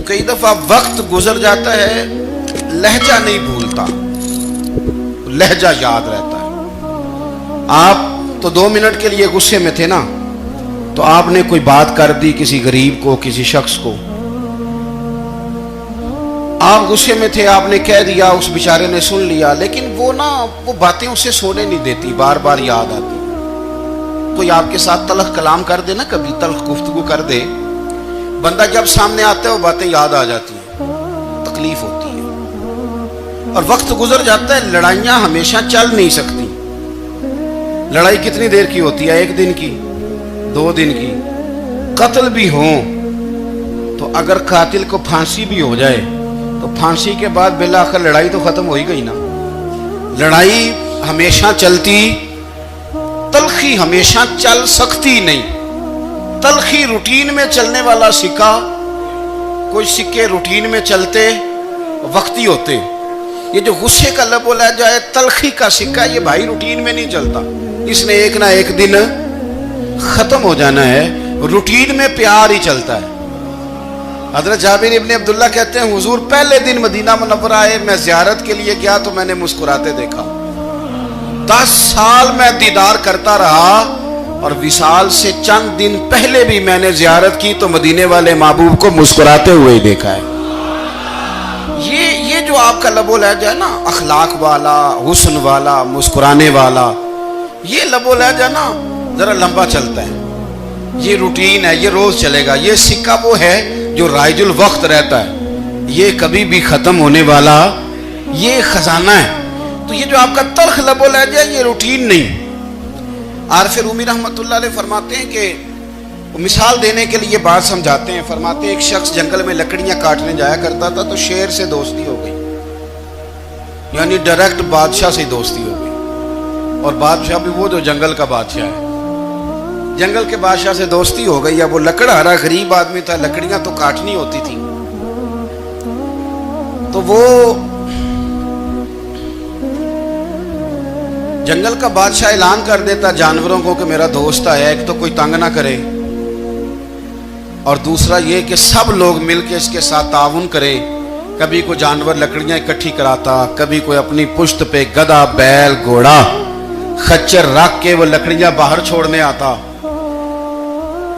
کئی دفعہ وقت گزر جاتا ہے، لہجہ نہیں بھولتا، لہجہ یاد رہتا ہے۔ آپ تو 2 منٹ کے لیے غصے میں تھے نا، تو آپ نے کوئی بات کر دی کسی غریب کو، کسی شخص کو، آپ غصے میں تھے، آپ نے کہہ دیا، اس بیچارے نے سن لیا، لیکن وہ باتیں اسے سونے نہیں دیتی، بار بار یاد آتی۔ کوئی آپ کے ساتھ تلخ کلام کر دے نا، کبھی تلخ گفتگو کر دے، بندہ جب سامنے آتا ہے وہ باتیں یاد آ جاتی ہیں، تکلیف ہوتی ہے۔ اور وقت گزر جاتا ہے، لڑائیاں ہمیشہ چل نہیں سکتی۔ لڑائی کتنی دیر کی ہوتی ہے؟ 1 دن کی، 2 دن کی۔ قتل بھی ہوں تو اگر قاتل کو پھانسی بھی ہو جائے تو پھانسی کے بعد بالآخر لڑائی تو ختم ہو ہی گئی نا۔ لڑائی ہمیشہ چلتی، تلخی ہمیشہ چل سکتی نہیں۔ تلخی روٹین میں چلنے والا سکہ، کوئی سکے روٹین میں چلتے وقتی ہوتے۔ یہ جو غصے کا لب و لہجہ ہے، تلخی کا سکہ، یہ بھائی روٹین میں نہیں چلتا، اس نے ایک نہ ایک دن ختم ہو جانا ہے۔ روٹین میں پیار ہی چلتا ہے۔ حضرت جابر ابن عبداللہ کہتے ہیں حضور پہلے دن مدینہ منورہ آئے، میں زیارت کے لیے گیا تو میں نے مسکراتے دیکھا۔ 10 سال میں دیدار کرتا رہا، اور وصال سے چند دن پہلے بھی میں نے زیارت کی تو مدینے والے محبوب کو مسکراتے ہوئے ہی دیکھا ہے۔ یہ جو آپ کا لب و لہجہ ہے نا، اخلاق والا، حسن والا، مسکرانے والا، یہ لب و لہجہ نا ذرا لمبا چلتا ہے۔ یہ روٹین ہے، یہ روز چلے گا۔ یہ سکہ وہ ہے جو رائج الوقت رہتا ہے، یہ کبھی بھی ختم ہونے والا یہ خزانہ ہے۔ تو یہ جو آپ کا تلخ لب و لہجہ ہے، یہ روٹین نہیں۔ عارف رومی رحمۃ اللہ علیہ فرماتے ہیں کہ مثال دینے کے لیے بات سمجھاتے ہیں، فرماتے ہیں ایک شخص جنگل میں لکڑیاں کاٹنے جایا کرتا تھا تو شیر سے دوستی ہو گئی، یعنی ڈائریکٹ بادشاہ سے دوستی ہو گئی، اور بادشاہ بھی وہ جو جنگل کا بادشاہ ہے، جنگل کے بادشاہ سے دوستی ہو گئی۔ اب وہ لکڑہارا غریب آدمی تھا، لکڑیاں تو کاٹنی ہوتی تھی، تو وہ جنگل کا بادشاہ اعلان کر دیتا جانوروں کو کہ میرا دوست آیا، ایک تو کوئی تنگ نہ کرے، اور دوسرا یہ کہ سب لوگ مل کے اس کے ساتھ تعاون کریں۔ کبھی کوئی جانور لکڑیاں اکٹھی کراتا، کبھی کوئی اپنی پشت پہ گدھا، بیل، گھوڑا، خچر رکھ کے وہ لکڑیاں باہر چھوڑنے آتا۔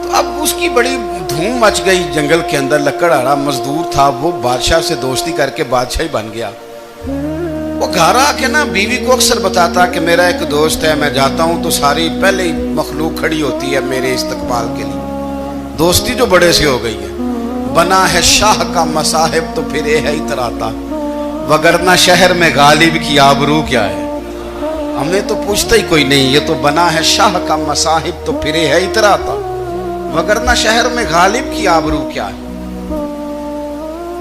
تو اب اس کی بڑی دھوم مچ گئی جنگل کے اندر، لکڑہارا مزدور تھا، وہ بادشاہ سے دوستی کر کے بادشاہ ہی بن گیا۔ وہ گھر آ کے نا بیوی کو اکثر بتاتا کہ میرا ایک دوست ہے، میں جاتا ہوں تو ساری پہلے ہی مخلوق کھڑی ہوتی ہے میرے استقبال کے لیے۔ دوستی جو بڑے سے ہو گئی ہے۔ بنا ہے شاہ کا مصاحب تو پھر ہے اتراتا، وگرنہ شہر میں غالب کی آبرو کیا ہے۔ ہم نے تو پوچھتا ہی کوئی نہیں، یہ تو بنا ہے شاہ کا مصاحب تو پھر ہے اتراتا، وگرنہ شہر میں غالب کی آبرو کیا ہے۔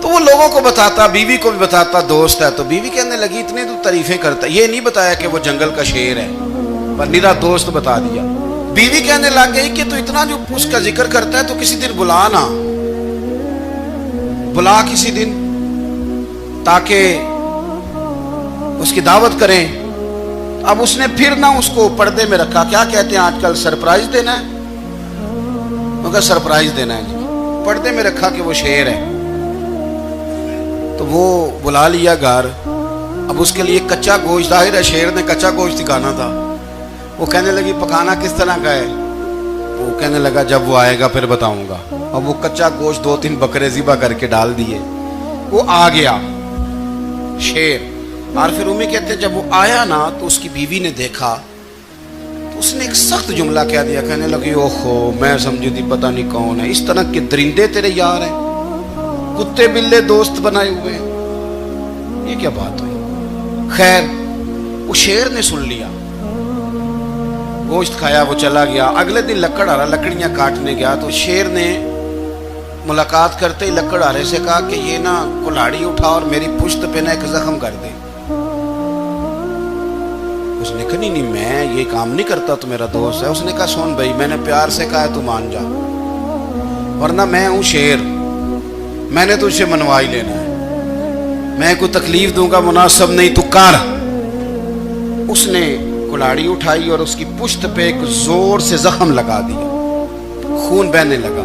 تو وہ لوگوں کو بتاتا، بیوی کو بھی بتاتا دوست ہے، تو بیوی کہنے لگی اتنی تو تعریفیں کرتا، یہ نہیں بتایا کہ وہ جنگل کا شیر ہے، پر میرا دوست بتا دیا۔ بیوی کہنے لگ گئی کہ تو اتنا جو اس کا ذکر کرتا ہے تو کسی دن بلا نا، بلا کسی دن تاکہ اس کی دعوت کریں۔ اب اس نے پھر نہ اس کو پردے میں رکھا، کیا کہتے ہیں آج کل، سرپرائز دینا ہے، مگر سرپرائز دینا ہے جی، پردے میں رکھا کہ وہ شیر ہے۔ تو وہ بلا لیا گھر۔ اب اس کے لیے کچا گوشت، ظاہر ہے شیر نے کچا گوشت کھانا تھا۔ وہ کہنے لگی پکانا کس طرح کا ہے؟ وہ کہنے لگا جب وہ آئے گا پھر بتاؤں گا۔ اب وہ کچا گوشت 2-3 بکرے ذبح کر کے ڈال دیے، وہ آ گیا شیر۔ عارف رومی کہتے ہیں جب وہ آیا نا تو اس کی بیوی نے دیکھا تو اس نے ایک سخت جملہ کہہ دیا، کہنے لگی اوہو میں سمجھی تھی پتہ نہیں کون ہے، اس طرح کے درندے تیرے یار ہیں، کتے بلے دوست بنائے ہوئے ہیں، یہ کیا بات ہوئی؟ خیر وہ شیر نے سن لیا، گوشت کھایا، وہ چلا گیا۔ اگلے دن لکڑہارا لکڑیاں کاٹنے گیا تو شیر نے ملاقات کرتے ہی لکڑہارے سے کہا کہ یہ نا کلاڑی اٹھا اور میری پشت پہ نا ایک زخم کر دے۔ اس نے کہا نہیں میں یہ کام نہیں کرتا، تو میرا دوست ہے۔ اس نے کہا سن بھائی، میں نے پیار سے کہا ہے تو مان جا، ورنہ میں ہوں شیر، میں نے تجھ سے منوا ہی لینا ہے، میں کوئی تکلیف دوں گا مناسب نہیں، تو کر۔ اس نے کلاڑی اٹھائی اور اس کی پشت پہ ایک زور سے زخم لگا دیا، خون بہنے لگا۔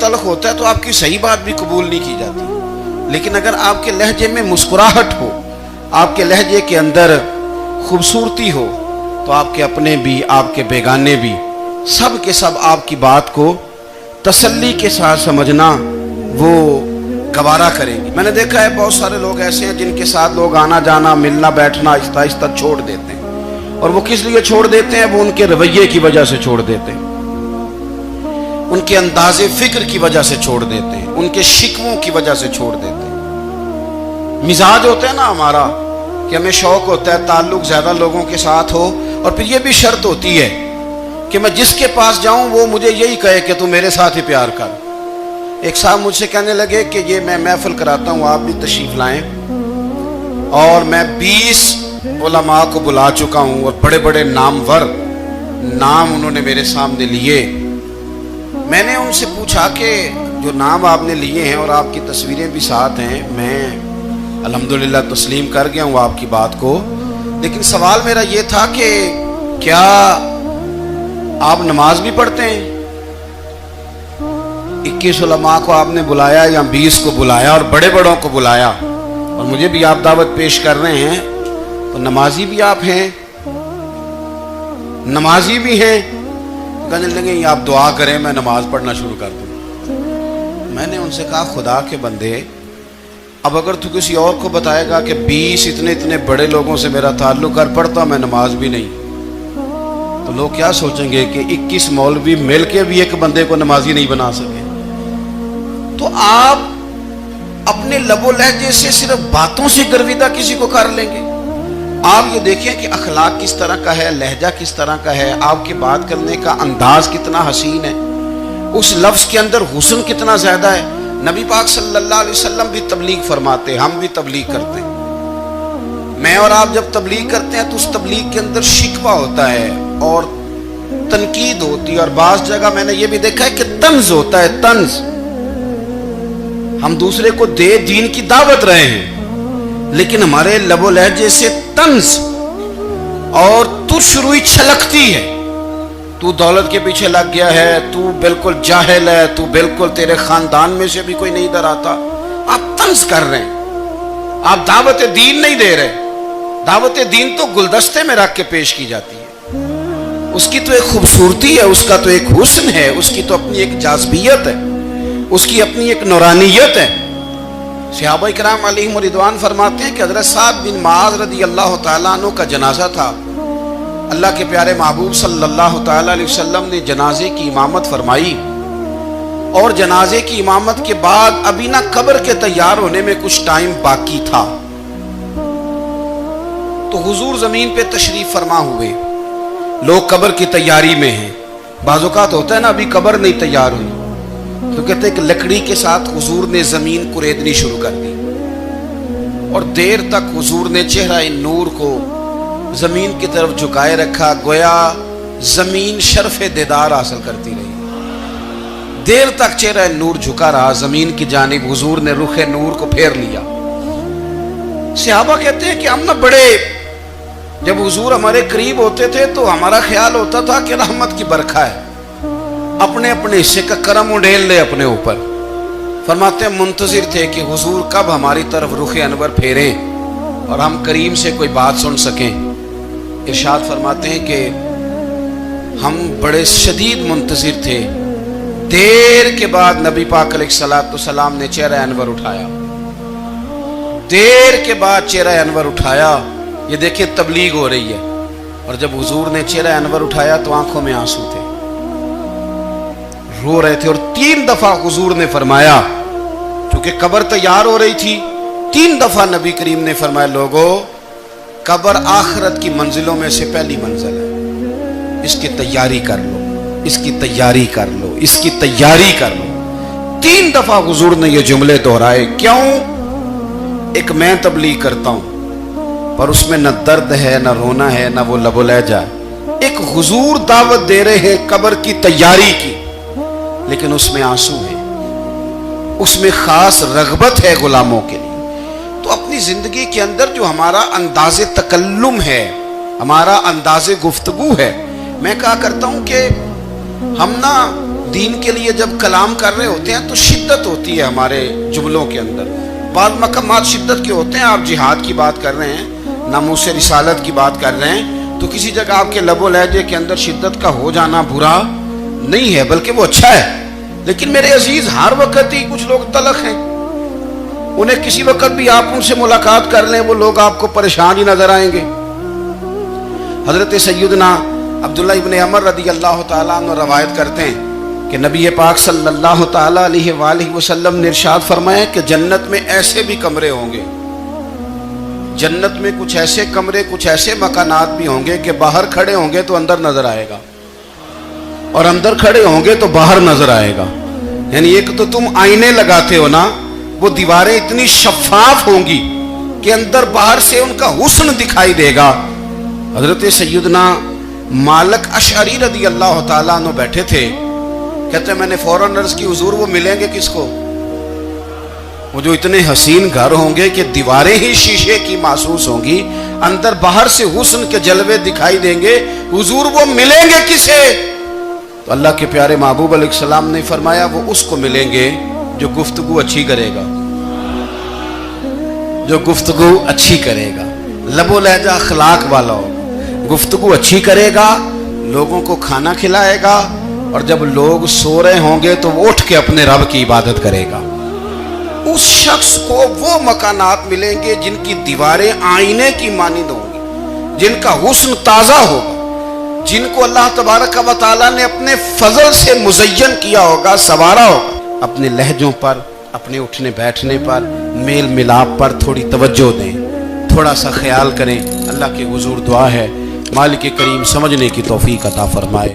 تلخ ہوتا ہے تو آپ کی صحیح بات بھی قبول نہیں کی جاتی، لیکن اگر آپ کے لہجے میں مسکراہٹ ہو، آپ کے لہجے کے اندر خوبصورتی ہو، تو آپ کے اپنے بھی، آپ کے بیگانے بھی، سب کے سب آپ کی بات کو تسلی کے ساتھ سمجھنا وہ گوارا کریں گے۔ میں نے دیکھا ہے بہت سارے لوگ ایسے ہیں جن کے ساتھ لوگ آنا جانا، ملنا بیٹھنا آہستہ آہستہ چھوڑ دیتے ہیں، اور وہ کس لیے چھوڑ دیتے ہیں؟ وہ ان کے رویے کی وجہ سے چھوڑ دیتے ہیں، ان کے انداز فکر کی وجہ سے چھوڑ دیتے ہیں، ان کے شکووں کی وجہ سے چھوڑ دیتے ہیں۔ مزاج ہوتا ہے نا ہمارا کہ ہمیں شوق ہوتا ہے تعلق زیادہ لوگوں کے ساتھ ہو، اور پھر یہ بھی شرط ہوتی ہے کہ میں جس کے پاس جاؤں وہ مجھے یہی کہے کہ تو میرے ساتھ ہی پیار کر۔ ایک صاحب مجھ سے کہنے لگے کہ یہ میں محفل کراتا ہوں، آپ بھی تشریف لائیں، اور میں 20 علماء کو بلا چکا ہوں، اور بڑے بڑے نامور نام انہوں نے میرے سامنے لیے۔ میں نے ان سے پوچھا کہ جو نام آپ نے لیے ہیں اور آپ کی تصویریں بھی ساتھ ہیں، میں الحمدللہ تسلیم کر گیا ہوں آپ کی بات کو، لیکن سوال میرا یہ تھا کہ کیا آپ نماز بھی پڑھتے ہیں؟ 21 علماء کو آپ نے بلایا یا 20 کو بلایا اور بڑے بڑوں کو بلایا، اور مجھے بھی آپ دعوت پیش کر رہے ہیں، تو نمازی بھی آپ ہیں، نمازی بھی ہیں؟ کہنے لگے آپ دعا کریں میں نماز پڑھنا شروع کر دوں۔ میں نے ان سے کہا خدا کے بندے، اب اگر تو کسی اور کو بتائے گا کہ 20 اتنے بڑے لوگوں سے میرا تعلق کر پڑتا میں نماز بھی نہیں، تو لوگ کیا سوچیں گے کہ 21 مولوی مل کے بھی ایک بندے کو نمازی نہیں بنا سکے۔ تو آپ اپنے لب و لہجے سے صرف باتوں سے گرویدہ کسی کو کر لیں گے؟ آپ یہ دیکھیں کہ اخلاق کس طرح کا ہے، لہجہ کس طرح کا ہے، آپ کے بات کرنے کا انداز کتنا حسین ہے، اس لفظ کے اندر حسن کتنا زیادہ ہے۔ نبی پاک صلی اللہ علیہ وسلم بھی تبلیغ فرماتے، ہم بھی تبلیغ کرتے ہیں۔ میں اور آپ جب تبلیغ کرتے ہیں تو اس تبلیغ کے اندر شکوہ ہوتا ہے اور تنقید ہوتی ہے، اور بعض جگہ میں نے یہ بھی دیکھا ہے کہ طنز ہوتا ہے، طنز۔ ہم دوسرے کو دین کی دعوت رہے ہیں، لیکن ہمارے لب و لہجے سے طنز اور تُش روئی چھلکتی ہے۔ تو دولت کے پیچھے لگ گیا ہے، تو بالکل جاہل ہے، تو بالکل تیرے خاندان میں سے بھی کوئی نہیں ادھر آتا۔ آپ طنز کر رہے ہیں، آپ دعوت دین نہیں دے رہے۔ دعوت دین تو گلدستے میں رکھ کے پیش کی جاتی ہے، اس کی تو ایک خوبصورتی ہے، اس کا تو ایک حسن ہے، اس کی تو اپنی ایک جاذبیت ہے، اس کی اپنی ایک نورانیت ہے۔ صحابہ کرام علیہم رضوان فرماتے ہیں کہ حضرت سعد بن معاذ رضی اللہ تعالیٰ عنہ کا جنازہ تھا، اللہ کے پیارے محبوب صلی اللہ تعالیٰ علیہ وسلم نے جنازے کی امامت فرمائی، اور جنازے کی امامت کے بعد ابھی نہ قبر کے تیار ہونے میں کچھ ٹائم باقی تھا، تو حضور زمین پہ تشریف فرما ہوئے، لوگ قبر کی تیاری میں ہیں۔ بعض اوقات ہوتا ہے نا ابھی قبر نہیں تیار ہوئی، تو کہتے ہیں کہ لکڑی کے ساتھ حضور نے زمین کوریدنی شروع کر دی، اور دیر تک حضور نے چہرہ نور کو زمین کی طرف جھکائے رکھا، گویا زمین شرف دیدار حاصل کرتی رہی۔ دیر تک چہرہ نور جھکا رہا زمین کی جانب، حضور نے رخ نور کو پھیر لیا۔ صحابہ کہتے ہیں کہ ہم نہ بڑے، جب حضور ہمارے قریب ہوتے تھے تو ہمارا خیال ہوتا تھا کہ رحمت کی برکھا ہے، اپنے اپنے حصے کا کرم اڈھیل لے اپنے اوپر۔ فرماتے ہیں منتظر تھے کہ حضور کب ہماری طرف رخ انور پھیریں اور ہم کریم سے کوئی بات سن سکیں۔ ارشاد فرماتے ہیں کہ ہم بڑے شدید منتظر تھے، دیر کے بعد نبی پاک علیہ الصلوۃ والسلام نے چہرہ انور اٹھایا، دیر کے بعد چہرہ انور اٹھایا۔ یہ دیکھیں تبلیغ ہو رہی ہے، اور جب حضور نے چہرہ انور اٹھایا تو آنکھوں میں آنسو تھے، رو رہے تھے، اور 3 دفعہ حضور نے فرمایا، چونکہ قبر تیار ہو رہی تھی، 3 دفعہ نبی کریم نے فرمایا لوگو قبر آخرت کی منزلوں میں سے پہلی منزل ہے، اس کی تیاری کر لو، اس کی تیاری کر لو، اس کی تیاری کر لو۔ 3 دفعہ حضور نے یہ جملے دہرائے۔ کیوں؟ ایک میں تبلیغ کرتا ہوں پر اس میں نہ درد ہے، نہ رونا ہے، نہ وہ لب و لہجہ ہے۔ ایک حضور دعوت دے رہے ہیں قبر کی تیاری کی، لیکن اس میں آنسو ہے، اس میں خاص رغبت ہے غلاموں کے لیے۔ تو اپنی زندگی کے اندر جو ہمارا انداز تکلم ہے، ہمارا انداز گفتگو ہے، میں کہا کرتا ہوں کہ ہم نا دین کے لیے جب کلام کر رہے ہوتے ہیں تو شدت ہوتی ہے ہمارے جملوں کے اندر. بعض مقامات شدت کے ہوتے ہیں. آپ جہاد کی بات کر رہے ہیں, ناموس رسالت کی بات کر رہے ہیں, تو کسی جگہ آپ کے لب و لہجے کے اندر شدت کا ہو جانا برا نہیں ہے, بلکہ وہ اچھا ہے. لیکن میرے عزیز, ہر وقت ہی کچھ لوگ تلخ ہیں. انہیں کسی وقت بھی آپ ان سے ملاقات کر لیں, وہ لوگ آپ کو پریشان ہی نظر آئیں گے. حضرت سیدنا عبداللہ ابن عمر رضی اللہ تعالیٰ عنہ روایت کرتے ہیں کہ نبی پاک صلی اللہ تعالیٰ علیہ وآلہ وسلم نے ارشاد فرمایا کہ جنت میں ایسے بھی کمرے ہوں گے, جنت میں کچھ ایسے کمرے, کچھ ایسے مکانات بھی ہوں گے کہ باہر کھڑے ہوں گے تو اندر نظر آئے گا, اور اندر کھڑے ہوں گے تو باہر نظر آئے گا. یعنی ایک تو تم آئینے لگاتے ہو نا, وہ دیواریں اتنی شفاف ہوں گی کہ اندر باہر سے ان کا حسن دکھائی دے گا. حضرت سیدنا مالک اشعری رضی اللہ تعالیٰ عنہ بیٹھے تھے, کہتے ہیں میں نے فوراً عرض کی حضور وہ ملیں گے کس کو؟ وہ جو اتنے حسین گھر ہوں گے کہ دیواریں ہی شیشے کی محسوس ہوں گی, اندر باہر سے حسن کے جلوے دکھائی دیں گے, حضور وہ ملیں گے کسے؟ تو اللہ کے پیارے محبوب علیہ السلام نے فرمایا وہ اس کو ملیں گے جو گفتگو اچھی کرے گا, جو گفتگو اچھی کرے گا, لب و لہجہ اخلاق والا ہوگا, گفتگو اچھی کرے گا, لوگوں کو کھانا کھلائے گا, اور جب لوگ سو رہے ہوں گے تو وہ اٹھ کے اپنے رب کی عبادت کرے گا. اس شخص کو وہ مکانات ملیں گے جن کی دیواریں آئینے کی مانند ہوں گی, جن کا حسن تازہ ہوگا, جن کو اللہ تبارک و تعالیٰ نے اپنے فضل سے مزین کیا ہوگا, سنوارا ہوگا. اپنے لہجوں پر, اپنے اٹھنے بیٹھنے پر, میل ملاپ پر تھوڑی توجہ دیں, تھوڑا سا خیال کریں. اللہ کے حضور دعا ہے مالک کریم سمجھنے کی توفیق عطا فرمائے.